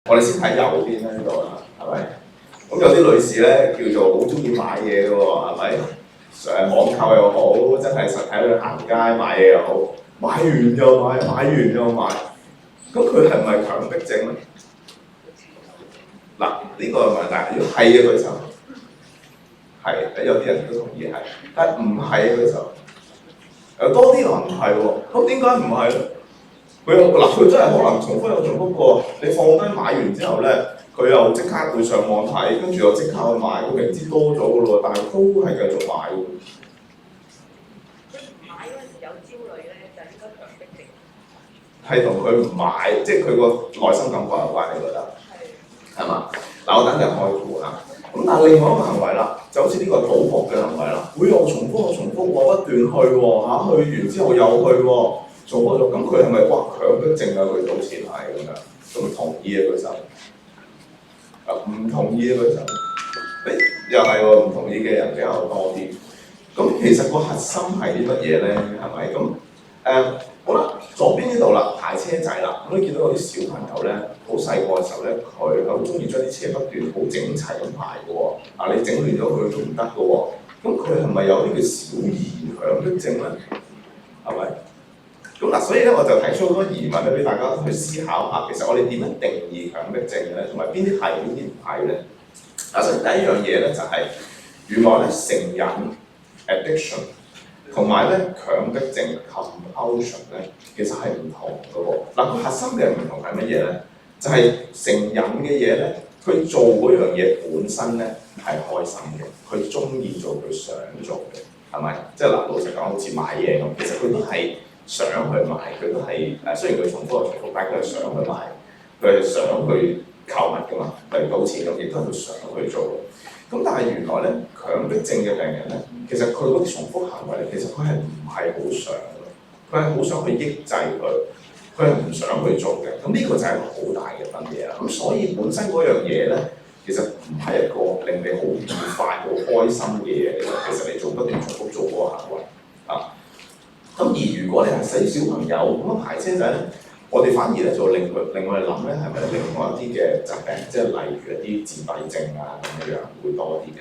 我哋先睇右邊啦，呢度啦，係咪？咁有啲女士咧叫做好中意買嘢嘅喎，係咪？網購又好，真係實體去行街買嘢又好，買完又買，買完又買。咁佢係咪強迫症咧？嗱，呢個問題，如果係嘅舉手，係，有啲人都同意係，但係唔係嘅舉手，有多啲人唔係喎。咁點解唔係咧？佢真係可能重複又重複過。你放低買完之後咧，佢又即刻會上網睇，跟住又即刻去買，佢明知多咗嘅咯，但係都係繼續買喎。買嗰陣時有焦慮咧，就應該強迫症。係同佢唔買，即係佢個內心感覺有關，你覺得？係嘛？嗱，我等陣開估嚇。咁但係另外一個行為啦，就好似呢個賭博嘅行為啦，會又重複喎，不斷去喎嚇，去完之後又去喎，重複咗。咁佢係咪哇強迫症啊？佢賭錢係咁樣，咁同意啊舉手。唔同意啊舉手。又係喎，唔同意嘅人比較多啲。咁其實個核心係啲乜嘢咧？係咪咁？好啦，左邊呢度啦，排車仔啦。咁你見到有啲小朋友咧，好細個嘅時候咧，佢好中意將啲車不斷好整齊咁排嘅喎。你整亂咗佢都唔得嘅喎。咁佢係咪有啲叫小兒強迫症咧？係咪？咁嗱，所以咧我就提出好多疑問咧，俾大家去思考下。其實我哋點樣定義強迫症咧？同埋邊啲係，邊啲唔係咧？首先第一樣嘢咧就係、原來咧成癮 addiction。同埋咧強迫症 compulsion 咧，其實係唔同嘅喎。嗱，個核心嘅唔同係乜嘢咧？就係、成癮嘅嘢咧，佢做嗰樣嘢本身咧係開心嘅，佢中意做佢想做嘅，係咪？即係嗱，老實講，好似買嘢咁，其實佢都係想去買，佢都係雖然佢重複又重複，但係佢係想去買，佢係想去購物㗎嘛，例如賭錢咁，亦都係佢想去做嘅。咁但係原來咧，強迫症嘅病人咧，其實佢嗰啲重複行為咧，其實佢係唔係好想嘅，佢係好想去抑制佢係唔想去做嘅。咁呢個就係一個好大嘅分野啦。咁所以本身嗰樣嘢咧，其實唔係一個令你好愉快、好開心嘅嘢嚟嘅。其實你做不斷重複做嗰個行為啊。咁而如果你係細小朋友咁樣排車仔咧，我哋反而咧就令我哋諗咧，係咪另外一啲嘅疾病，即係例如一啲自閉症啊咁樣會多啲嘅。